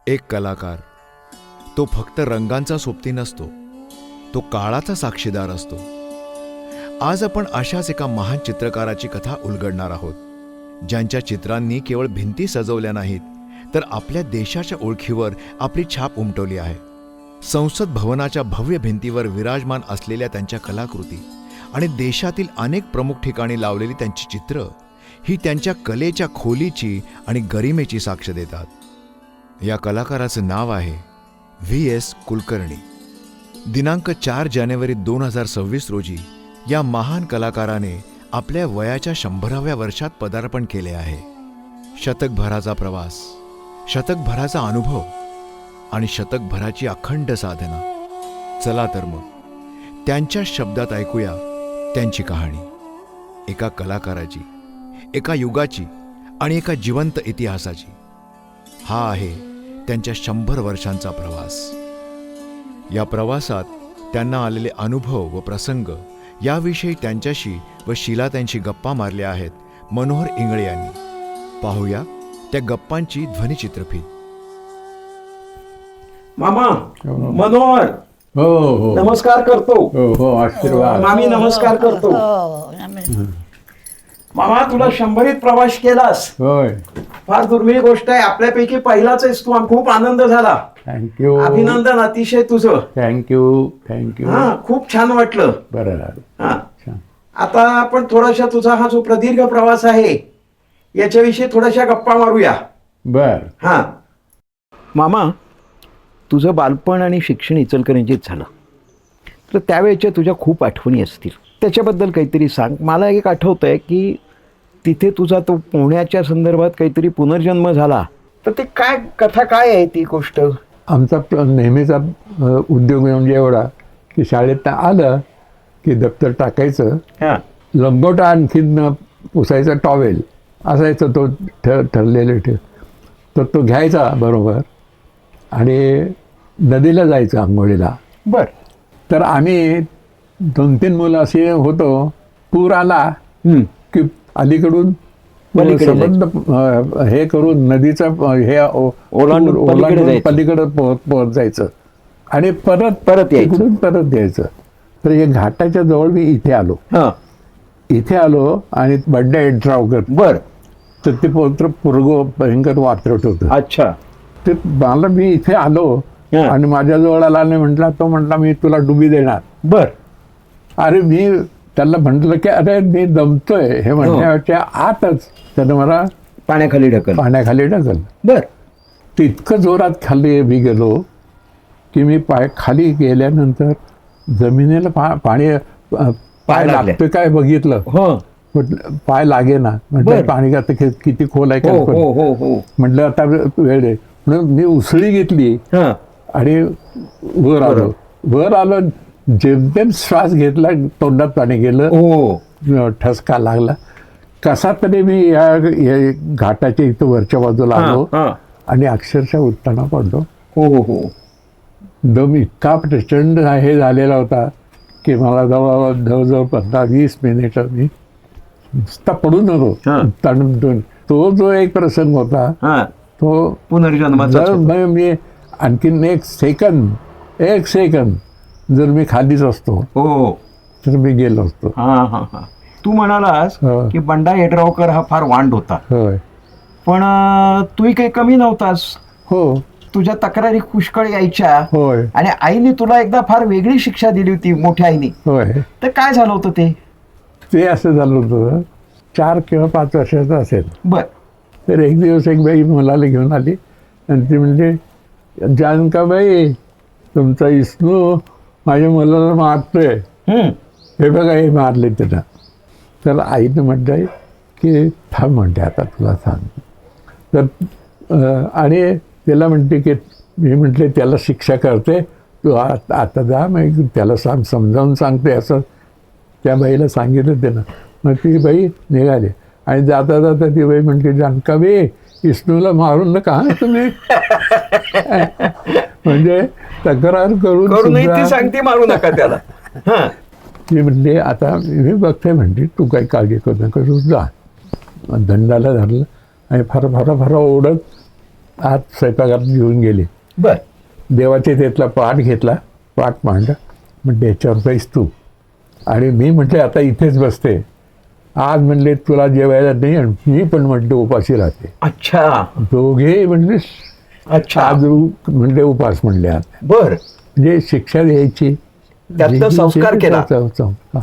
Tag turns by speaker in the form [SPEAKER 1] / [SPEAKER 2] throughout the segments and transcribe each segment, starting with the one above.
[SPEAKER 1] एक कलाकार तो फक्त रंगांचा सोबती नसतो, तो काळाचा साक्षीदार असतो. आज आपण अशाच एका महान चित्रकाराची कथा उलगडणार आहोत, ज्यांच्या चित्रांनी केवळ भिंती सजवल्या नाहीत, तर आपल्या देशाच्या ओळखीवर आपली छाप उमटवली आहे. संसद भवनाच्या भव्य भिंतीवर विराजमान असलेल्या त्यांच्या कलाकृती आणि देशातील अनेक प्रमुख ठिकाणी लावलेली त्यांची चित्र ही त्यांच्या कलेच्या खोलीची आणि गरिमेची साक्ष देतात. या कलाकाराचं नाव आहे V.S. कुलकर्णी. दिनांक 4 जानेवारी 2026 रोजी या महान कलाकाराने आपल्या वयाच्या 100व्या वर्षात पदार्पण केले आहे. शतकभराचा प्रवास, शतकभराचा अनुभव आणि शतकभराची अखंड साधना. चला तर मग त्यांच्या शब्दात ऐकूया त्यांची कहाणी. एका कलाकाराची, एका युगाची आणि एका जिवंत इतिहासाची. हा आहे त्यांच्या 100 वर्षांचा प्रवास. या प्रवासात त्यांना आलेले अनुभव व प्रसंग याविषयी त्यांच्याशी व शीला त्यांची गप्पा मारल्या आहेत मनोहर इंगळे यांनी. पाहूया त्या गप्पांची ध्वनिचित्रफीत.
[SPEAKER 2] मामा, मनोहर,
[SPEAKER 3] हो हो
[SPEAKER 2] नमस्कार करतो.
[SPEAKER 3] हो हो आशीर्वाद.
[SPEAKER 2] मामी, नमस्कार करतो. मामा, तुला 100रीत प्रवास केलास,
[SPEAKER 3] होय,
[SPEAKER 2] फार दुर्मिळ गोष्ट आहे. आपल्यापैकी पहिलाच आहेस तू. खूप आनंद झाला.
[SPEAKER 3] थँक्यू.
[SPEAKER 2] अभिनंदन अतिशय तुझं.
[SPEAKER 3] Thank you thank you.
[SPEAKER 2] हा, खूप छान वाटलं.
[SPEAKER 3] बरं
[SPEAKER 2] हा,
[SPEAKER 3] छान.
[SPEAKER 2] आता आपण थोडासा तुझा हा जो प्रदीर्घ प्रवास आहे याच्याविषयी थोड्याशा गप्पा मारूया.
[SPEAKER 3] बर.
[SPEAKER 2] हा मामा, तुझं बालपण आणि शिक्षण इचलकरंजीत झालं, तर त्यावेळेच्या तुझ्या खूप आठवणी असतील. त्याच्याबद्दल काहीतरी सांग. मला एक आठवतं आहे की तिथे तुझा तो पोहण्याच्या संदर्भात काहीतरी पुनर्जन्म झाला, तर ते काय कथा, काय आहे ती गोष्ट?
[SPEAKER 3] आमचा नेहमीचा उद्योग म्हणजे एवढा की शाळेत आलं की दप्तर टाकायचं,
[SPEAKER 2] हां
[SPEAKER 3] लंगोटा आणखीन पुसायचा टॉवेल असायचं, तो ठरलेले तर तो घ्यायचा बरोबर आणि नदीला जायचं आंघोळीला.
[SPEAKER 2] बर.
[SPEAKER 3] तर आम्ही 2-3 मुलं असे होतो. पूर आला की अलीकडून
[SPEAKER 2] पलीकडे
[SPEAKER 3] संबंध हे करून नदीचं हे ओलांडून पलीकडे पोहत जायचं आणि परत इकडून परत यायचं. तर हे घाटाच्या जवळ मी इथे आलो आणि बड्डा एंट्रावकर.
[SPEAKER 2] बर.
[SPEAKER 3] तर ते पवित्र भयंकर वात्रट होतं.
[SPEAKER 2] अच्छा.
[SPEAKER 3] ते मला, मी इथे आलो आणि माझ्याजवळ आला आणि म्हटला मी तुला डुबी देणार.
[SPEAKER 2] बर.
[SPEAKER 3] अरे मी त्याला म्हटलं की अरे मी दमतोय हे म्हणण्याच्या आतच त्यानं मला
[SPEAKER 2] पाण्याखाली ढकल.
[SPEAKER 3] बर. ते इतकं जोरात खाली मी गेलो की मी खाली गेल्यानंतर जमिनीला पाय लागतोय काय बघितलं. पाय लागे ना. म्हटलं पाणी किती खोल आहे का. म्हटलं आता वेळ आहे म्हणून मी उसळी घेतली आणि वर आलो. जेमतेम श्वास घेतला, तोंडात पाणी गेलं, ठसका लागला. कसा तरी मी या घाटाच्या इथं वरच्या बाजूला आलो आणि अक्षरशः उत्ताना पडलो. दम इतका प्रचंड हे झालेला होता की मला जवळजवळ 15-20 मिनिटं मी नुसता पडून होतो. तो जो एक प्रसंग होता तो
[SPEAKER 2] पुनर्जन्माचा.
[SPEAKER 3] मी आणखीन एक सेकंद जर मी खालीच असतो तर मी गेलो असतो.
[SPEAKER 2] तू म्हणालास की बंडा येड्रावकर हा फार वांड होता.
[SPEAKER 3] होय.
[SPEAKER 2] पण तूही काही कमी नव्हतास.
[SPEAKER 3] हो.
[SPEAKER 2] तुझ्या तक्रारी पुष्कळ यायच्या.
[SPEAKER 3] होय.
[SPEAKER 2] आणि आईने तुला एकदा फार वेगळी शिक्षा दिली होती, मोठ्या आईने.
[SPEAKER 3] होय.
[SPEAKER 2] तर काय झालं होतं
[SPEAKER 3] ते असं झालं होतं, 4 किंवा 5 वर्षाचं असेल.
[SPEAKER 2] बर.
[SPEAKER 3] तर एक दिवस एक बाई मुलाला घेऊन आली आणि ती म्हणजे, जानकाबाई, तुमचा इस्नू माझ्या मुलाला मारतोय, हे बघा हे मारले त्याला. तर आईनं म्हटलंय की थांब, म्हणते आता तुला सांग. तर आणि त्याला म्हणते की मी म्हटले त्याला शिक्षा करते, तू आता जा, मग त्याला समजावून सांगते असं त्या बाईला सांगितलं त्यानं. मग ती बाई निघाली आणि जाता जाता ती बाई म्हणते, जानकाबाई, विष्णूला मारून नका तुम्ही. म्हणजे तक्रार करून
[SPEAKER 2] सांगते मारू नका त्याला.
[SPEAKER 3] ती म्हणली आता मी बघते, म्हणते तू काही काळजी करू नका, तू जा. दंडाला धरलं आणि फार ओढत आत स्वयंपाकात घेऊन गेली.
[SPEAKER 2] बर.
[SPEAKER 3] देवाचे त्यातला पाठ घेतला, पाठ मांडला, म्हणजे याच्यावर बैस तू. आणि मी म्हटले आता इथेच बसते. आज म्हणले तुला जेवायला नाही, आणि मी पण म्हटलं उपाशी राहते.
[SPEAKER 2] अच्छा.
[SPEAKER 3] दोघे म्हणले
[SPEAKER 2] अच्छा.
[SPEAKER 3] आज म्हणले उपास म्हणले आता.
[SPEAKER 2] बर.
[SPEAKER 3] म्हणजे शिक्षा द्यायची,
[SPEAKER 2] त्यातला संस्कार केला.
[SPEAKER 3] संस्कार.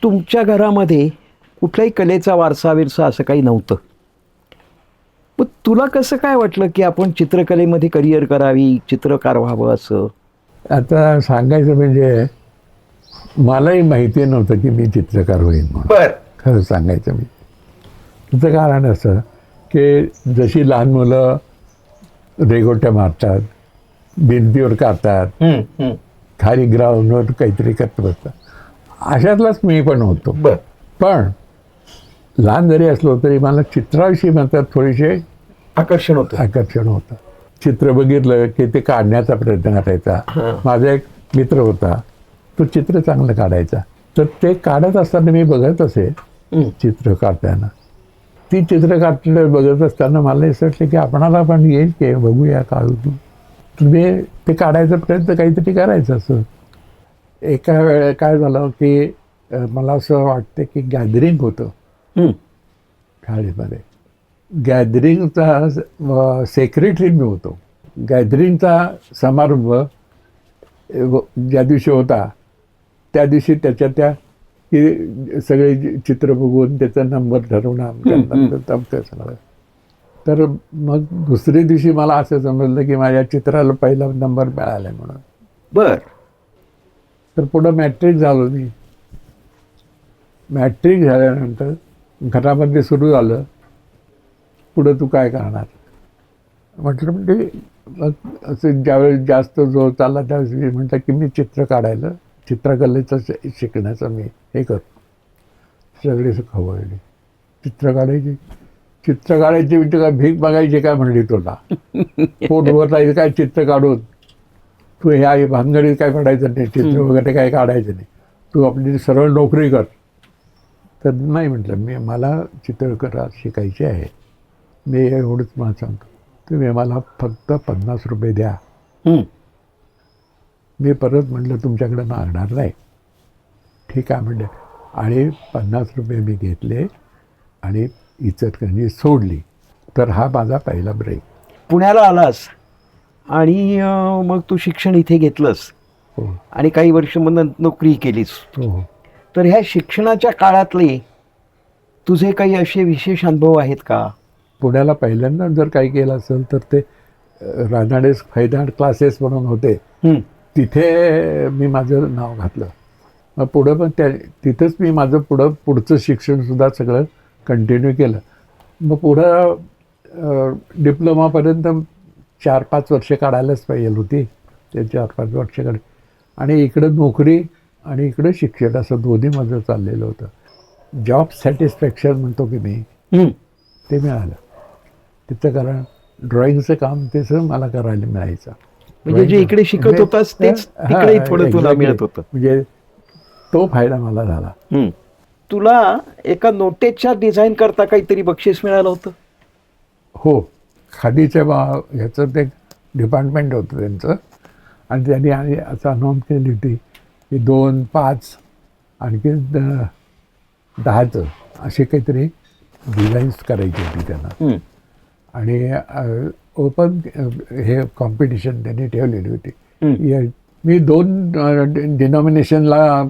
[SPEAKER 2] तुमच्या घरामध्ये कुठल्याही कलेचा वारसा विरसा असं काही नव्हतं. मग तुला कसं काय वाटलं की आपण चित्रकलेमध्ये करिअर करावी, चित्रकार व्हावं असं?
[SPEAKER 3] आता सांगायचं म्हणजे मलाही माहिती नव्हतं की मी चित्रकार होईन म्हणून.
[SPEAKER 2] बर.
[SPEAKER 3] खरं सांगायचं मी. त्याचं कारण असं की जशी लहान मुलं रेघोट्या मारतात, भिंतीवर काढतात, खाली ग्राउंडवर काहीतरी करत बसतात, अशातलाच मी पण होतो.
[SPEAKER 2] बर.
[SPEAKER 3] पण लहान जरी असलो तरी मला चित्राविषयी म्हणतात थोडेसे
[SPEAKER 2] आकर्षण होतं.
[SPEAKER 3] आकर्षण होतं. चित्र बघितलं की ते काढण्याचा प्रयत्न करायचा. माझा एक मित्र होता, तो चित्र चांगलं काढायचा. तर ते काढत असताना मी बघत असे चित्र काढताना. ती चित्र काढलेलं बघत असताना मला असं वाटलं की आपणाला पण येईल की बघूया काढू. तुम्ही ते काढायचा प्रयत्न काहीतरी करायचं असं. एका वेळेला काय झालं की मला असं वाटतं की गॅदरिंग होतं शाळेमध्ये. गॅदरिंगचा सेक्रेटरी मी होतो. गॅदरिंगचा समारंभ ज्या दिवशी होता त्या दिवशी त्याच्या त्या की सगळे चित्र बघून त्याचा नंबर ठरवणं सगळं. तर मग दुसऱ्या दिवशी मला असं समजलं की माझ्या चित्राला पहिला नंबर मिळाला आहे म्हणून.
[SPEAKER 2] बर.
[SPEAKER 3] तर पुढं मॅट्रिक झालो मी. मॅट्रिक झाल्यानंतर घरामध्ये सुरू झालं, पुढं तू काय करणार म्हटलं. म्हणजे मग असं ज्यावेळेस जास्त जोर चालला त्यावेळेस मी म्हटलं की मी चित्र काढायला, चित्रकलेचं शिकण्याचं मी हे करतो. सगळे खवळले. चित्र काढायची म्हणजे काय भीक बघायची काय म्हणली तुला, पोट भरता काय चित्र काढून तू ह्या भानगडीत काय काढायचं नाही, चित्र वगैरे काय काढायचं नाही, तू आपली सरळ नोकरी कर. तर नाही म्हटलं, मला चित्रकला शिकायची आहे. मी एवढंच मला सांगतो, तुम्ही मला फक्त 50 रुपये द्या. मी परत म्हटलं तुमच्याकडे मागणार नाही. ठीक आहे म्हटलं. आणि 50 रुपये मी घेतले आणि इचलकरंजी सोडली. तर हा माझा पहिला ब्रेक.
[SPEAKER 2] पुण्याला आलास आणि मग तू शिक्षण इथे घेतलंस.
[SPEAKER 3] हो
[SPEAKER 2] आणि काही वर्ष मग नोकरी केलीस.
[SPEAKER 3] हो.
[SPEAKER 2] तर ह्या शिक्षणाच्या काळातले तुझे काही असे विशेष अनुभव आहेत का?
[SPEAKER 3] पुण्याला पहिल्यांदा जर काही केलं असेल तर ते रानाडे फाईन आर्ट क्लासेस म्हणून होते, तिथे मी माझं नाव घातलं. मग पुढं पण तिथंच मी माझं पुढचं शिक्षणसुद्धा सगळं कंटिन्यू केलं. मग पुढं डिप्लोमापर्यंत 4-5 वर्ष काढायलाच पाहिजे होती. ते 4-5 वर्ष काढ, आणि इकडं नोकरी आणि इकडं शिक्षण असं दोन्ही माझं चाललेलं होतं. जॉब सॅटिस्फॅक्शन म्हणतो की मी, ते मिळालं. त्याचं कारण ड्रॉइंगचं काम त्याचं मला करायला मिळायचं.
[SPEAKER 2] म्हणजे जे इकडे शिकत होतास तेच तिकडे थोडं तुला मिळत होतं.
[SPEAKER 3] म्हणजे तो फायदा मला झाला.
[SPEAKER 2] तुला एका नोटेच्या डिझाईन करता काहीतरी बक्षीस मिळालं होतं?
[SPEAKER 3] हो, खादीच्या ह्याचं ते डिपार्टमेंट होतं त्यांचं, आणि त्यांनी आणि असं अनाऊन्स केली होती की 2, 5 आणखी 10चं असे काहीतरी डिझाईन्स करायची होती त्यांना. आणि ओपन हे कॉम्पिटिशन त्यांनी ठेवलेली होती. मी 2 डिनॉमिनेशनला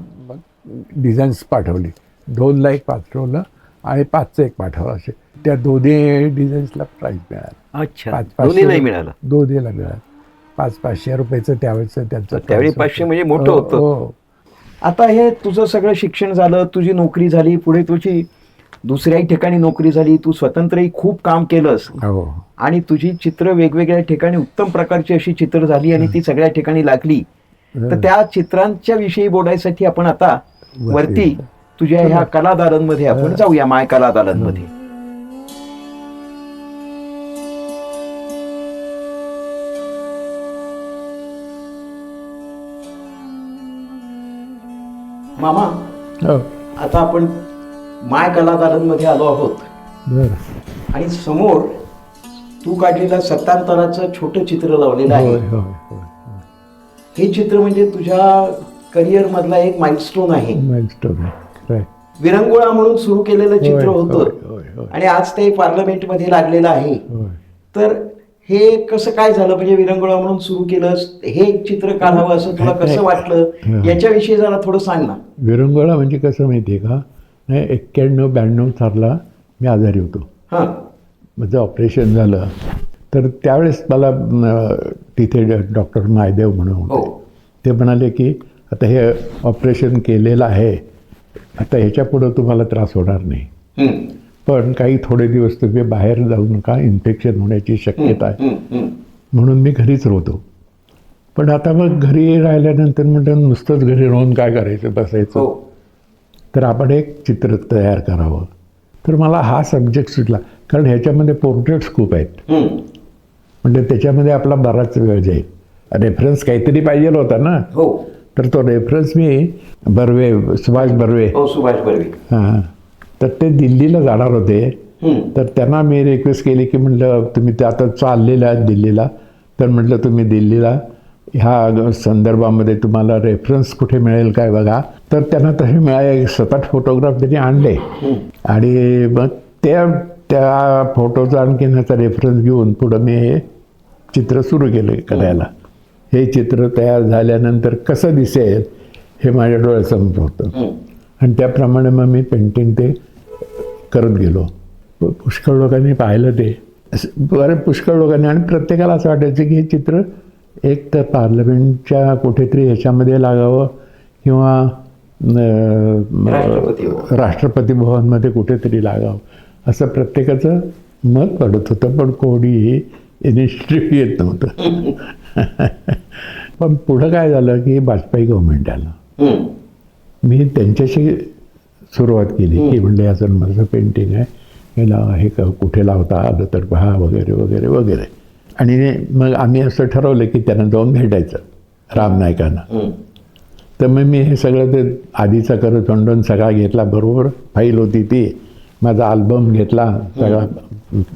[SPEAKER 3] डिझाईन्स पाठवली. 2ला एक पाठवलं आणि 5चं एक पाठवलं. असे त्या दोन्ही डिझाईन्सला प्राईज मिळालं.
[SPEAKER 2] अच्छा.
[SPEAKER 3] 500
[SPEAKER 2] दोन्ही नाही मिळालं?
[SPEAKER 3] दोन्हीला मिळालं. 500 रुपयाचं त्यावेळेचं त्यांचं.
[SPEAKER 2] त्यावेळी 500 म्हणजे मोठं होतं.
[SPEAKER 3] हो.
[SPEAKER 2] आता हे तुझं सगळं शिक्षण झालं, तुझी नोकरी झाली, पुढे तुझी दुसऱ्याही ठिकाणी नोकरी झाली, तू स्वतंत्रही खूप काम केलंस,
[SPEAKER 3] हो.
[SPEAKER 2] आणि तुझी चित्र वेगवेगळ्या ठिकाणी उत्तम प्रकारची अशी चित्र झाली आणि ती सगळ्या ठिकाणी लागली. तर त्या चित्रांच्या विषयी बोलायसाठी आपण आता वरती तुझ्या ह्या कलादालनमध्ये आपण जाऊया, माय कलादालनमध्ये. मामा,
[SPEAKER 3] हो.
[SPEAKER 2] आता आपण माय कलादालनमध्ये आलो आहोत
[SPEAKER 3] बरं.
[SPEAKER 2] आणि समोर तू काढलेलं सत्तांतराचं छोटं चित्र लावलेलं
[SPEAKER 3] होय
[SPEAKER 2] आहे.
[SPEAKER 3] होय होय
[SPEAKER 2] हे चित्र म्हणजे तुझ्या करिअर मधला एक माइलस्टोन आहे.
[SPEAKER 3] माइलस्टोन आहे खरं आहे.
[SPEAKER 2] विरंगुळा म्हणून सुरू केलेलं चित्र
[SPEAKER 3] होय,
[SPEAKER 2] होतं
[SPEAKER 3] होय, होय.
[SPEAKER 2] आणि आज ते पार्लमेंटमध्ये लागलेलं आहे.
[SPEAKER 3] होय.
[SPEAKER 2] तर हे कसं काय झालं, म्हणजे विरंगुळा म्हणून सुरू केलंस, हे चित्र काढावं असं तुला कसं वाटलं, याच्याविषयी जरा थोडं सांग ना.
[SPEAKER 3] विरंगुळा म्हणजे कसं माहिती आहे का, 91-92 सालला मी आजारी होतो.
[SPEAKER 2] हां.
[SPEAKER 3] माझं ऑपरेशन झालं तर त्यावेळेस मला तिथे डॉक्टर मायदेव म्हणून होते.
[SPEAKER 2] हो.
[SPEAKER 3] ते म्हणाले की आता हे ऑपरेशन केलेलं आहे, आता ह्याच्यापुढं तुम्हाला त्रास होणार नाही,
[SPEAKER 2] हम्म.
[SPEAKER 3] पण काही थोडे दिवस तुम्ही बाहेर जाऊ नका, इन्फेक्शन होण्याची शक्यता आहे.
[SPEAKER 2] हम्म.
[SPEAKER 3] म्हणून मी घरीच राहतो. पण आता मग घरी राहिल्यानंतर म्हटलं नुसतंच घरी राहून काय करायचं, बसायचं.
[SPEAKER 2] हो.
[SPEAKER 3] तर आपण एक चित्र तयार करावं. तर मला हा सब्जेक्ट सुटला, कारण ह्याच्यामध्ये पोर्ट्रेट्स खूप आहेत.
[SPEAKER 2] हम्म.
[SPEAKER 3] म्हणजे त्याच्यामध्ये आपला बराच वेळ जाईल. रेफरन्स काहीतरी पाहिजे होता ना,
[SPEAKER 2] हो.
[SPEAKER 3] तर तो रेफरन्स मी बर्वे, सुभाष बर्वे,
[SPEAKER 2] हो, सुभाष बर्वे.
[SPEAKER 3] हां, तर ते दिल्लीला जाणार होते.
[SPEAKER 2] हम्म.
[SPEAKER 3] तर त्यांना मी रिक्वेस्ट केली की म्हटलं तुम्ही ते आता चाललेलं आहे दिल्लीला, तर म्हटलं तुम्ही दिल्लीला ह्या संदर्भामध्ये तुम्हाला रेफरन्स कुठे मिळेल काय बघा. तर त्यांना तसे मिळाले 7-8 फोटोग्राफ त्यांनी आणले आणि मग त्या फोटोचा आणखीन ह्याचा रेफरन्स घेऊन पुढं मी हे चित्र सुरू केलं करायला. हे चित्र तयार झाल्यानंतर कसं दिसेल हे माझ्या डोळ्यासमोर होतं आणि त्याप्रमाणे मग मी पेंटिंग ते करत गेलो. पुष्कळ लोकांनी पाहिलं ते, बरं पुष्कळ लोकांनी, आणि प्रत्येकाला असं वाटायचं की हे चित्र एक तर पार्लमेंटच्या कुठेतरी ह्याच्यामध्ये लागावं किंवा राष्ट्रपती भवनमध्ये कुठेतरी लागावं असं प्रत्येकाचं मत पडत होतं, पण कोणीही इनिशिएटिव्ह येत नव्हतं. पण पुढं काय झालं की वाजपेयी गव्हर्नमेंट आलं. मी त्यांच्याशी सुरुवात केली की म्हणले असं माझं पेंटिंग आहे, याला हे कुठे लावता आलं तर पहा वगैरे वगैरे वगैरे. आणि मग आम्ही असं ठरवलं की त्यांना जाऊन भेटायचं राम नाईकांना. तर मग मी हे सगळं ते आधीचा करतोंडून सगळा घेतला, बरोबर फाईल होती ती, माझा अल्बम घेतला सगळा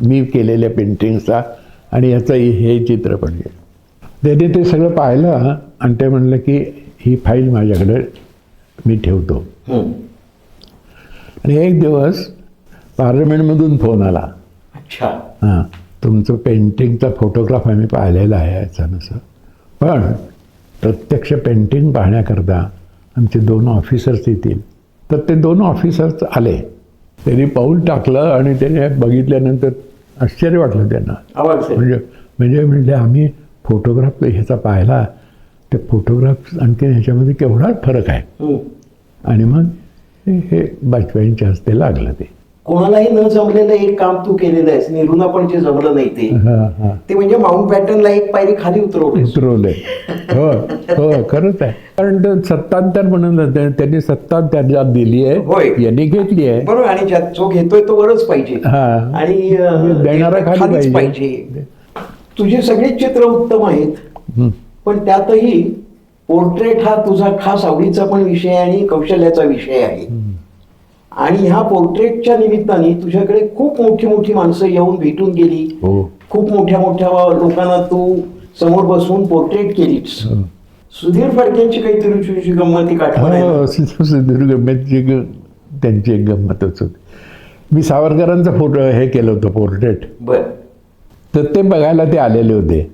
[SPEAKER 3] मी केलेल्या पेंटिंगचा आणि याचं हे चित्र पण घे. त्याने ते सगळं पाहिलं आणि ते म्हणलं की ही फाईल माझ्याकडे मी ठेवतो. आणि एक दिवस पार्लमेंटमधून फोन आला.
[SPEAKER 2] अच्छा.
[SPEAKER 3] हां, तुमचं पेंटिंगचा फोटोग्राफ आम्ही पाहिलेला आहे याचा नसं, पण प्रत्यक्ष पेंटिंग पाहण्याकरता आमचे 2 ऑफिसर्स येतील. तर ते 2 ऑफिसर्स आले. त्यांनी पाऊल टाकलं आणि त्याने बघितल्यानंतर आश्चर्य वाटलं त्यांना. म्हणजे म्हणले आम्ही फोटोग्राफ ह्याचा पाहिला, ते फोटोग्राफ आणखी ह्याच्यामध्ये केवढा फरक आहे. आणि मग हे वाजपेयींच्या हस्ते लागलं. ते
[SPEAKER 2] कोणालाही न जमलेलं एक काम तू केलेलं आहेस, नेहरूंना पण जे जमलं नाही ते म्हणजे माउंट बॅटनला एक पायरी खाली
[SPEAKER 3] उतरवलंय. हो हो, खरंच आहे. कारण ते सत्तांतर म्हणून त्यांनी सत्ता त्याला दिली आहे, यांनी घेतली आहे.
[SPEAKER 2] बरोबर. आणि जो घेतोय तो वरच पाहिजे आणि
[SPEAKER 3] देणारा खाली पाहिजे.
[SPEAKER 2] तुझी सगळीच चित्र उत्तम आहेत, पण त्यातही पोर्ट्रेट हा तुझा खास आवडीचा पण विषय आणि कौशल्याचा विषय आहे. आणि ह्या पोर्ट्रेटच्या निमित्ताने तुझ्याकडे खूप मोठी मोठी माणसं येऊन भेटून गेली. खूप मोठ्या मोठ्या लोकांना तू समोर बसवून पोर्ट्रेट केलीस. सुधीर फडकेंची काहीतरी गंमती काढली.
[SPEAKER 3] सुधीर गंमतची त्यांची एक गंमतच होती. मी सावरकरांचा फोटो हे केलं होतं पोर्ट्रेट.
[SPEAKER 2] बर.
[SPEAKER 3] तर ते बघायला ते आलेले होते,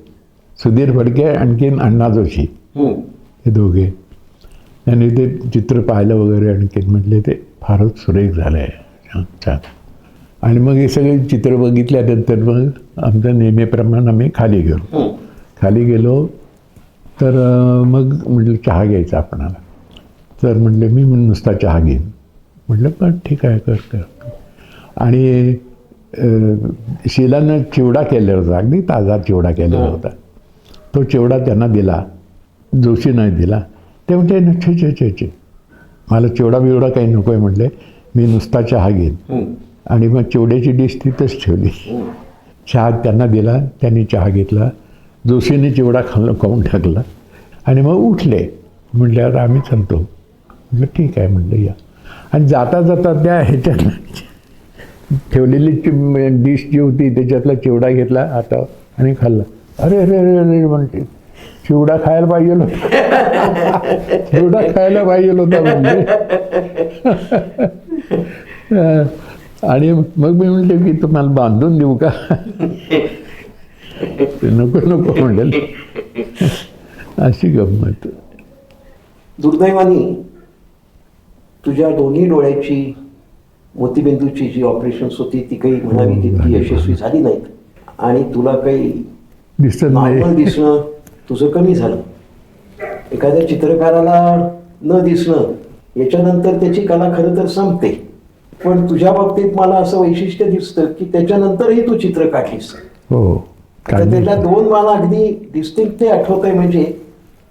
[SPEAKER 3] सुधीर फडके आणखीन अण्णा जोशी, हे दोघे. त्यांनी ते चित्र पाहिलं वगैरे आणखीन म्हटले ते फारच सुरेख झालं आहे, छान. आणि मग हे सगळे चित्र बघितल्यानंतर मग आमचं नेहमीप्रमाणे आम्ही खाली गेलो. तर मग म्हटलं चहा घ्यायचा आपणाला. तर म्हटलं मी नुसता चहा घेईन. म्हटलं पण ठीक आहे, कर. आणि शिलानं चिवडा केलेला होता, अगदी ताजा चिवडा केलेला होता. तो चिवडा त्यांना दिला, जोशी नाही दिला. ते म्हटले छे मला चिवडा बिवडा काही नको आहे म्हटले, मी नुसता चहा घेईन. आणि मग चिवड्याची डिश तिथंच ठेवली. चहा त्यांना दिला, त्यांनी चहा घेतला, जोशीने चिवडा खाऊन टाकला आणि मग उठले. म्हटल्यावर आम्ही चालतो. म्हटलं ठीक आहे म्हटलं या. आणि जाता त्या ह्याच्यात ठेवलेली डिश जी होती त्याच्यातला चिवडा घेतला आता आणि खाल्ला. अरे अरे अरे अरे म्हणते, चिवडा खायला पाहिजे होता. चिवडा खायला पाहिजे होता म्हणजे. आणि मग मी म्हणले की तुम्हाला बांधून देऊ का? नको नको म्हणेल. अशी गंमत.
[SPEAKER 2] दुर्दैवाने तुझ्या दोन्ही डोळ्याची मोतीबिंदूची जी ऑपरेशन्स होती ती काही म्हणावी तितकी यशस्वी झाली नाहीत आणि तुला काही
[SPEAKER 3] दिसत
[SPEAKER 2] नॉर्मल
[SPEAKER 3] नाही.
[SPEAKER 2] दिसणं तुझं कमी झालं. एखाद्या चित्रकाराला न दिसणं याच्यानंतर त्याची कला खरं तर संपते, पण तुझ्या बाबतीत मला असं वैशिष्ट्य दिसतं की त्याच्यानंतरही तू चित्र काढलीस.
[SPEAKER 3] हो
[SPEAKER 2] तर त्याला दोन मला अगदी डिस्टिंक्टली आठवत आहे. म्हणजे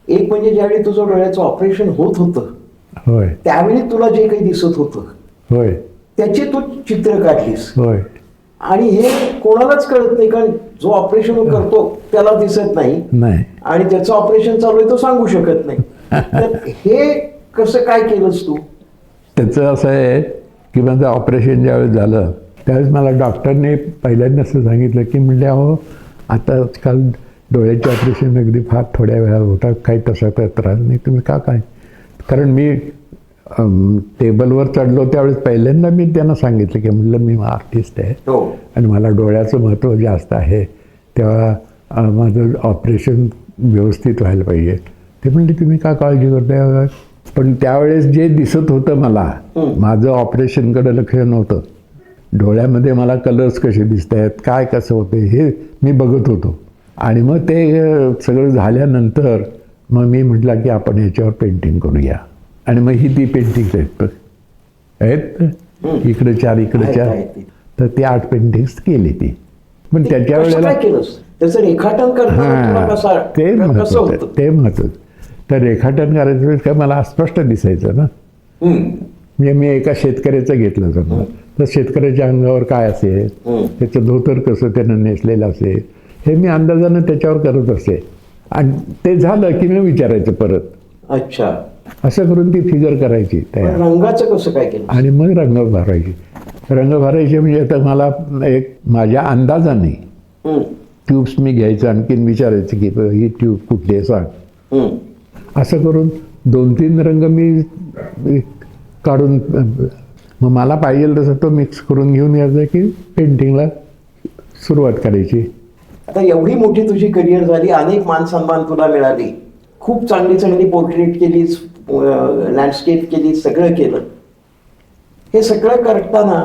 [SPEAKER 2] एक म्हणजे ज्यावेळी तुझं डोळ्याचं ऑपरेशन होत होतं
[SPEAKER 3] होय
[SPEAKER 2] त्यावेळी तुला जे काही दिसत होतं
[SPEAKER 3] होय
[SPEAKER 2] त्याची तू चित्र काढलीस
[SPEAKER 3] होय.
[SPEAKER 2] आणि हे कोणालाच कळत नाही, कारण जो ऑपरेशन करतो त्याला दिसत नाही
[SPEAKER 3] नाही
[SPEAKER 2] आणि ज्याचं ऑपरेशन चालू आहे तो सांगू शकत नाही. तर हे कसं काय केलंस तू?
[SPEAKER 3] त्याचं असं आहे की माझं ऑपरेशन ज्यावेळेस झालं त्यावेळेस मला डॉक्टरने पहिल्यांदा असं सांगितलं की म्हणजे अहो आता आजकाल डोळ्याचे ऑपरेशन अगदी फार थोड्या वेळा होतात, काही तसा तर त्रास नाही, तुम्ही का काय. कारण मी टेबलवर चढलो त्यावेळेस पहिल्यांदा मी त्यांना सांगितलं की म्हटलं मी आर्टिस्ट आहे
[SPEAKER 2] हो
[SPEAKER 3] आणि मला डोळ्याचं महत्त्व जास्त आहे, तेव्हा माझं ऑपरेशन व्यवस्थित व्हायला पाहिजे. ते म्हणले तुम्ही का काळजी करताय. पण त्यावेळेस जे दिसत होतं मला, माझं ऑपरेशनकडे लक्ष नव्हतं. डोळ्यामध्ये मला कलर्स कसे दिसत आहेत, काय कसं होतं हे मी बघत होतो. आणि मग ते सगळं झाल्यानंतर मग मी म्हटलं की आपण ह्याच्यावर पेंटिंग करूया. आणि मग ही ती पेंटिंग्स आहेत इकडे 4 इकडे 4, तर ती 8 पेंटिंग्स केली ती. पण त्याच्या
[SPEAKER 2] कसं
[SPEAKER 3] वेळेला
[SPEAKER 2] काय केलंस? त्याचं रेखाटन करताना तुला
[SPEAKER 3] हां ते
[SPEAKER 2] कसं
[SPEAKER 3] महत्त्वाचं
[SPEAKER 2] होतं?
[SPEAKER 3] ते महत्त्वाचं. तर रेखाटन करायचं वेळेस काय मला अस्पष्ट दिसायचं ना. म्हणजे मी एका शेतकऱ्याचं घेतलं समजा, तर शेतकऱ्याच्या अंगावर काय असेल, त्याचं धोतर कसं त्यानं नेसलेलं असेल, हे मी अंदाजानं त्याच्यावर करत असे. आणि ते झालं की मी विचारायचं परत.
[SPEAKER 2] अच्छा.
[SPEAKER 3] असं करून ती फिगर करायची
[SPEAKER 2] पण
[SPEAKER 3] तयार.
[SPEAKER 2] रंगाचं कसं काय केलं?
[SPEAKER 3] आणि मग रंग भरायचे. रंग भरायचे म्हणजे आता मला एक माझ्या अंदाजाने ट्यूब्स मी घ्यायचं, आणखीन विचारायचं की ही ट्यूब कुठली आहे सांग. असं करून 2-3 रंग मी काढून मग मला पाहिजे तसं तो मिक्स करून घेऊन यायचं की पेंटिंगला सुरुवात करायची.
[SPEAKER 2] आता एवढी मोठी तुझी करिअर झाली, अनेक मान सन्मान तुला मिळाली, खूप चांगली चांगली पोर्ट्रेट केलीस, लँडस्केप केली, सगळं केलं. हे सगळं करताना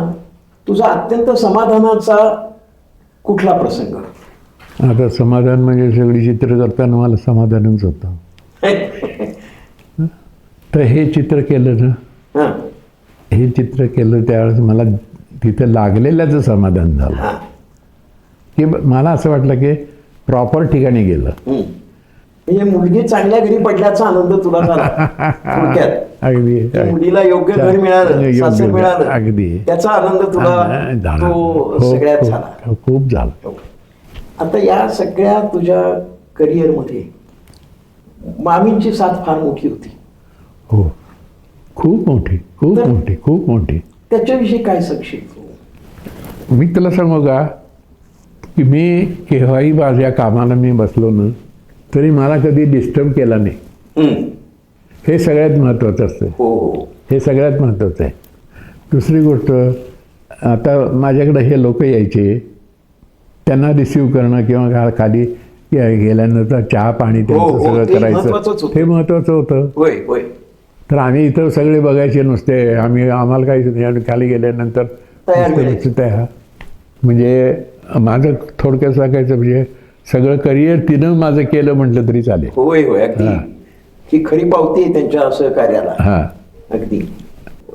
[SPEAKER 2] तुझा अत्यंत समाधानाचा कुठला प्रसंग?
[SPEAKER 3] आता समाधान म्हणजे सगळी चित्र करताना मला समाधानच होतं. तर हे चित्र केलं ना,
[SPEAKER 2] हां
[SPEAKER 3] हे चित्र केलं त्यावेळेस मला तिथं लागलेल्याचं समाधान झालं.
[SPEAKER 2] हां
[SPEAKER 3] की मला असं वाटलं की प्रॉपर ठिकाणी गेलं.
[SPEAKER 2] म्हणजे मुलगी चांगल्या घरी पडल्याचा आनंद तुला झाला थोडक्यात.
[SPEAKER 3] अगदी
[SPEAKER 2] की मुलीला योग्य घर मिळालं,
[SPEAKER 3] योग्य
[SPEAKER 2] सासर
[SPEAKER 3] घर,
[SPEAKER 2] मिळालं,
[SPEAKER 3] अगदी.
[SPEAKER 2] त्याचा आनंद तुला
[SPEAKER 3] झाला.
[SPEAKER 2] तो सगळ्यात झाला.
[SPEAKER 3] खूप झाला.
[SPEAKER 2] आता या सगळ्या तुझ्या करिअरमध्ये मामींची साथ फार मोठी होती.
[SPEAKER 3] हो खूप मोठी खूप
[SPEAKER 2] तर-
[SPEAKER 3] मोठी खूप मोठी.
[SPEAKER 2] त्याच्याविषयी काय सांगशील तू?
[SPEAKER 3] मी तुला सांगू का की मी केव्हाही माझ्या कामाला मी बसलो ना तरी मला कधी डिस्टर्ब केला नाही. हे सगळ्यात महत्त्वाचं असतं.
[SPEAKER 2] हो
[SPEAKER 3] हे सगळ्यात महत्त्वाचं आहे. दुसरी गोष्ट, आता माझ्याकडे हे लोक यायचे, त्यांना रिसीव करणं किंवा खाली गेल्यानंतर चहा पाणी त्यांचं
[SPEAKER 2] हो,
[SPEAKER 3] सगळं
[SPEAKER 2] ते महत्त्वाचंच
[SPEAKER 3] करायचं,
[SPEAKER 2] होतं.
[SPEAKER 3] हे महत्त्वाचं होतं.
[SPEAKER 2] होय होय.
[SPEAKER 3] तर आम्ही इथं सगळे बघायचे नुसते, आम्हाला काहीच नाही. आणि खाली गेल्यानंतर
[SPEAKER 2] तयार
[SPEAKER 3] नुसते
[SPEAKER 2] मिळायचे.
[SPEAKER 3] तयार. म्हणजे माझं थोडक्यात सांगायचं म्हणजे सगळं करिअर तिनं माझं केलं म्हटलं तरी चालेल.
[SPEAKER 2] होय होय अगदी.
[SPEAKER 3] हां.
[SPEAKER 2] ही खरी पावती आहे त्यांच्या सहकार्याला.
[SPEAKER 3] हां
[SPEAKER 2] अगदी.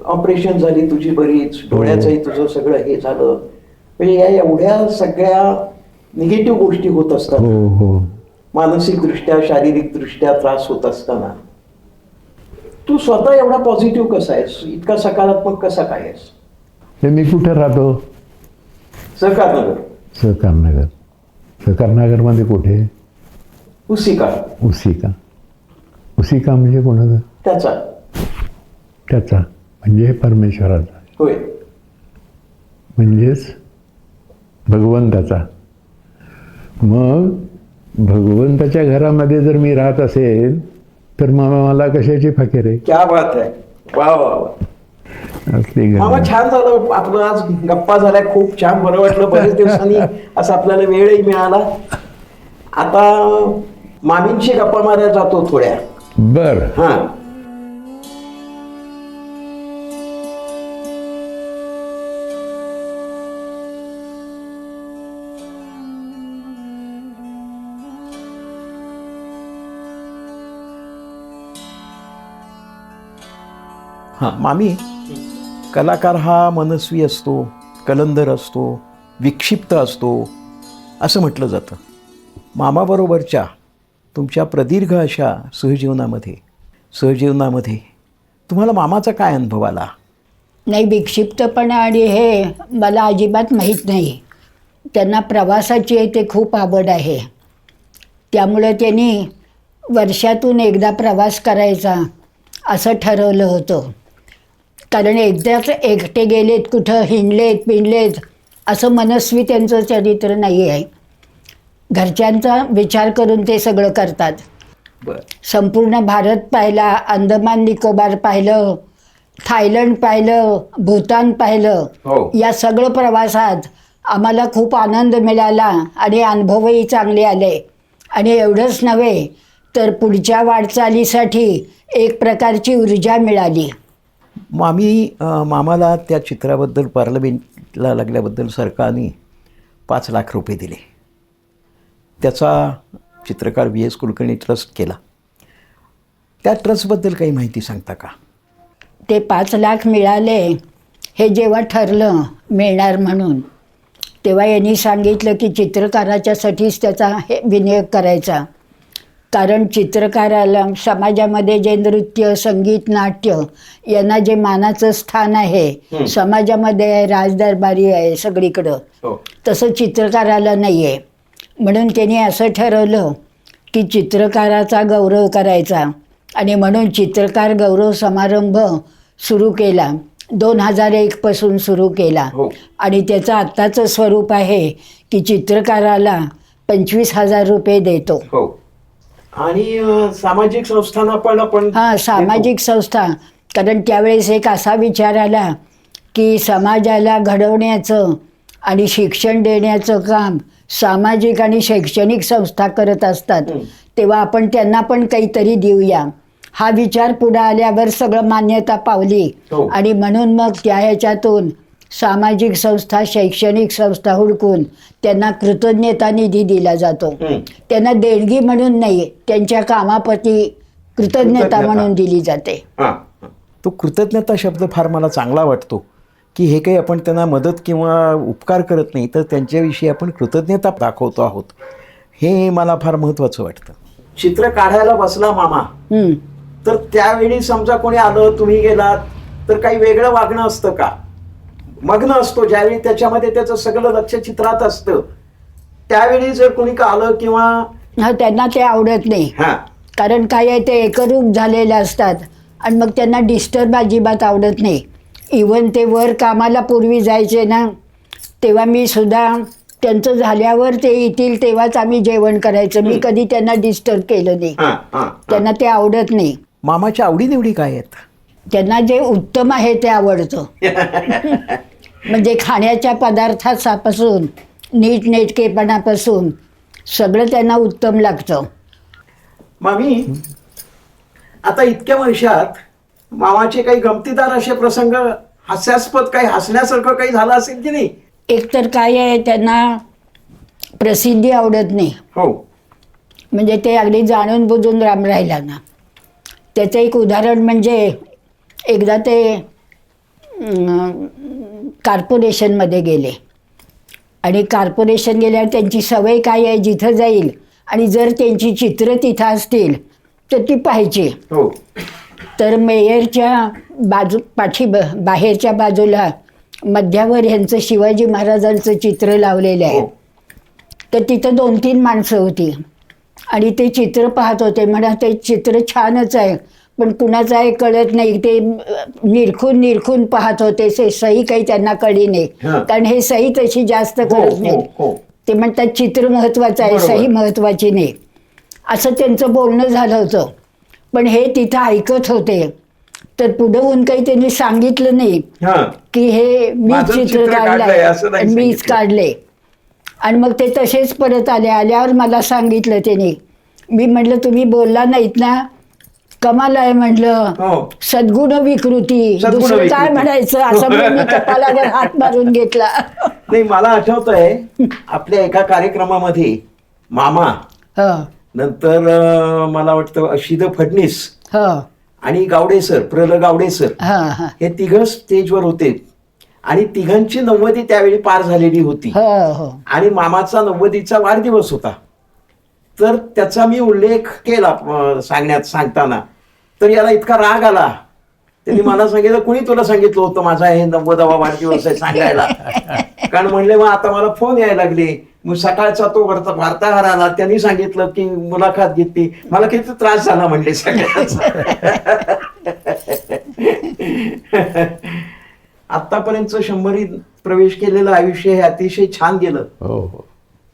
[SPEAKER 2] ऑपरेशन झाली तुझी बरीच, डोळ्याचंही तुझं सगळं हे झालं. म्हणजे या एवढ्या सगळ्या निगेटिव्ह गोष्टी होत असतात,
[SPEAKER 3] हो हो.
[SPEAKER 2] मानसिकदृष्ट्या शारीरिकदृष्ट्या त्रास होत असताना तू स्वतः एवढा पॉझिटिव्ह कसा आहेस, इतका सकारात्मक कसा काय आहेस?
[SPEAKER 3] तर मी कुठे राहतो?
[SPEAKER 2] सहकारनगर.
[SPEAKER 3] सहकारनगर. सहकारनगरमध्ये कुठे?
[SPEAKER 2] उसिका.
[SPEAKER 3] उसिका. उसिका म्हणजे कोणाचा?
[SPEAKER 2] त्याचा.
[SPEAKER 3] त्याचा म्हणजे परमेश्वराचा.
[SPEAKER 2] होय.
[SPEAKER 3] म्हणजेच भगवंताचा. मग भगवंताच्या घरामध्ये जर मी राहत असेल तर मला कशाची फकीर आहे?
[SPEAKER 2] क्या बात आहे, वा वा वा.
[SPEAKER 3] असली
[SPEAKER 2] मामा
[SPEAKER 3] गंमत.
[SPEAKER 2] छान झालं आपलं, आज गप्पा झाल्या, खूप छान, बरं वाटलं. बरेच दिवसांनी असं आपल्याला वेळही मिळाला. आता मामींशी गप्पा मारायला जातो थोड्या.
[SPEAKER 3] बर.
[SPEAKER 2] हा, हां मामी, कलाकार हा मनस्वी असतो, कलंदर असतो, विक्षिप्त असतो असं म्हटलं जातं. मामाबरोबरच्या तुमच्या प्रदीर्घ अशा सहजीवनामध्ये तुम्हाला मामाचा काय अनुभव आला?
[SPEAKER 4] नाही, विक्षिप्तपणा आणि हे मला अजिबात माहीत नाही. त्यांना प्रवासाची ते खूप आवड आहे. त्यामुळे त्यांनी वर्षातून एकदा प्रवास करायचा असं ठरवलं होतं. कारण एकदाच एकटे गेलेत, कुठं हिंडलेत पिंडलेत असं मनस्वी त्यांचं चरित्र नाही आहे. घरच्यांचा विचार करून ते सगळं करतात.
[SPEAKER 2] बरं.
[SPEAKER 4] संपूर्ण भारत पाहिला, अंदमान निकोबार पाहिलं, थायलंड पाहिलं, भूतान पाहिलं.
[SPEAKER 2] हो.
[SPEAKER 4] या सगळं प्रवासात आम्हाला खूप आनंद मिळाला आणि अनुभवही चांगले आले. आणि एवढंच नव्हे तर पुढच्या वाटचालीसाठी एक प्रकारची ऊर्जा मिळाली.
[SPEAKER 2] मामाला त्या चित्राबद्दल पार्लमेंटला लागल्याबद्दल सरकारने 5 लाख रुपये दिले. त्याचा चित्रकार VS कुलकर्णी ट्रस्ट केला. त्या ट्रस्टबद्दल काही माहिती सांगता का?
[SPEAKER 4] ते 5 लाख मिळाले हे जेव्हा ठरलं मिळणार म्हणून, तेव्हा यांनी सांगितलं की चित्रकाराच्यासाठीच त्याचा हे विनियोग करायचा. कारण चित्रकाराला समाजामध्ये जे नृत्य, संगीत, नाट्य यांना जे मानाचं स्थान आहे, समाजामध्ये आहे, राजदरबारी आहे सगळीकडं, तसं चित्रकाराला नाही आहे. म्हणून त्यांनी असं ठरवलं की चित्रकाराचा गौरव करायचा. आणि म्हणून चित्रकार गौरव समारंभ सुरू केला. 2001 पासून सुरू केला. आणि त्याचं आत्ताचं स्वरूप आहे की चित्रकाराला 25,000 रुपये देतो.
[SPEAKER 2] आणि सामाजिक संस्थांना पण आपण
[SPEAKER 4] हां, सामाजिक संस्था. कारण त्यावेळेस एक असा विचार आला की समाजाला घडवण्याचं आणि शिक्षण देण्याचं काम सामाजिक आणि शैक्षणिक संस्था करत असतात. तेव्हा आपण त्यांना पण काहीतरी देऊया. हा विचार पुढे आल्यावर सगळं मान्यता पावली. आणि म्हणून मग त्या ह्याच्यातून सामाजिक संस्था, शैक्षणिक संस्था हुडकून त्यांना कृतज्ञता निधी दिला जातो. त्यांना देणगी म्हणून नाही, त्यांच्या कामाप्रती कृतज्ञता म्हणून दिली जाते.
[SPEAKER 2] तो कृतज्ञता शब्द फार मला चांगला वाटतो की हे काही आपण त्यांना मदत किंवा उपकार करत नाही, तर त्यांच्याविषयी आपण कृतज्ञता दाखवतो आहोत. हे मला फार महत्त्वाचं वाटतं. चित्र काढायला बसला मामा, तर त्यावेळी समजा कोणी आलं, तुम्ही गेलात, तर काही वेगळं वागणं असतं का? मग्न असतो ज्यावेळी त्याच्यामध्ये त्याचं सगळं लक्ष चित्रात असतं, त्यावेळी जर कोणी का आलं किंवा
[SPEAKER 4] त्यांना ते आवडत नाही. कारण काय आहे, ते एकरूप झालेले असतात आणि मग त्यांना डिस्टर्ब अजिबात आवडत नाही. इवन ते वर कामाला पूर्वी जायचे ना, तेव्हा मी सुद्धा त्यांचं झाल्यावर ते येतील तेव्हाच आम्ही जेवण करायचं. मी कधी त्यांना डिस्टर्ब केलं नाही. त्यांना ते आवडत नाही.
[SPEAKER 2] मामाच्या आवडीनिवडी काय आहेत?
[SPEAKER 4] त्यांना जे उत्तम आहे ते आवडतं. म्हणजे खाण्याच्या पदार्थापासून नीटनेटकेपणापासून सगळं त्यांना उत्तम लागतं.
[SPEAKER 2] मामी, आता इतक्या वर्षात मामाचे काही गमतीदार असे प्रसंग, हास्यास्पद काही, हसण्यासारखं काही झालं असेल की नाही?
[SPEAKER 4] एकतर काय आहे, त्यांना प्रसिद्धी आवडत नाही. म्हणजे ते अगदी जाणून बुजून राम राहिला ना. त्याचं एक उदाहरण म्हणजे एकदा ते कॉर्पोरेशनमध्ये गेले. आणि कॉर्पोरेशन गेल्यावर त्यांची सवय काय आहे, जिथं जाईल आणि जर त्यांची चित्र तिथं असतील तर ती पाहायची. तर मेयरच्या बाहेरच्या बाजूला मध्यावर ह्यांचं शिवाजी महाराजांचं चित्र लावलेलं आहे. तर तिथं 2-3 माणसं होती आणि ते चित्र पाहत होते. म्हणा ते चित्र छानच आहे, पण कुणाचं आहे कळत नाही. ते निरखून निरखून पाहत होते. सही काही त्यांना कळली नाही, कारण हे सही तशी जास्त करत नाही. ते म्हणतात चित्र महत्वाचं आहे, सही महत्वाची नाही, असं त्यांचं बोलणं झालं होतं. पण हे तिथं ऐकत होते, तर पुढे होऊन काही त्यांनी सांगितलं नाही की हे मीच चित्र काढलंय, मीच काढले. आणि मग ते तसेच परत आल्यावर मला सांगितलं त्याने. मी म्हटलं तुम्ही बोलला नाहीत ना, कमाल आहे म्हटलं, सद्गुण विकृती, दुसरं काय म्हणायचं, असं म्हणून मी कपालावर हात मारून घेतला.
[SPEAKER 2] नाही, मला आठवतंय आपल्या एका कार्यक्रमामध्ये मामा, नंतर मला वाटतं अशिद फडणीस आणि गावडे सर, गावडे सर, हे तिघ स्टेजवर होते आणि तिघांची 90 त्यावेळी पार झालेली होती आणि मामाचा 90चा वाढदिवस होता. तर त्याचा मी उल्लेख केला सांगताना, तर याला इतका राग आला. त्यांनी मला सांगितलं, कुणी तुला सांगितलं होतं माझा हे 90वा वाढदिवस आहे सांगायला? कारण म्हणले मग आता मला फोन यायला लागले. मग सकाळचा तो वार्ताहर आला, त्यांनी सांगितलं की मुलाखत घेतली. मला किती त्रास झाला म्हणले सगळ्याचा. आतापर्यंत 100री प्रवेश केलेलं आयुष्य हे अतिशय छान गेलं,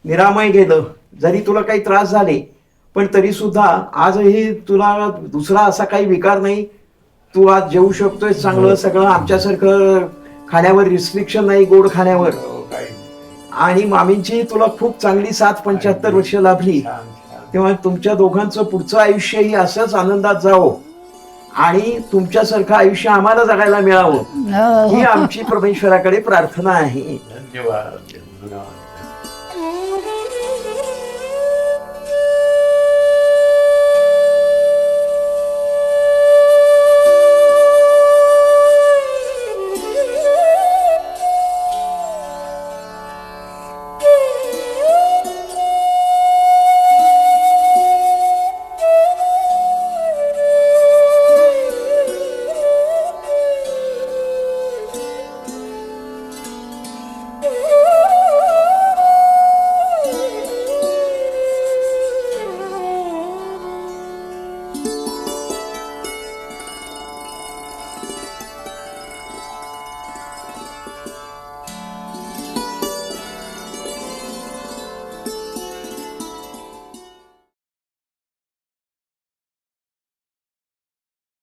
[SPEAKER 2] निरामय गेलं. जरी तुला काही त्रास झाले पण तरी सुद्धा आजही तुला दुसरा असा काही विकार नाही. तू आज जेवू शकतोय चांगलं, सगळं आमच्यासारखं खाण्यावर रिस्ट्रिक्शन नाही, गोड खाण्यावर. आणि मामींची तुला खूप चांगली 75 वर्ष लाभली. तेव्हा तुमच्या दोघांचं पुढचं आयुष्यही असंच आनंदात जावं आणि तुमच्यासारखं आयुष्य आम्हाला जगायला मिळावं, ही आमची परमेश्वराकडे प्रार्थना आहे.
[SPEAKER 3] धन्यवाद.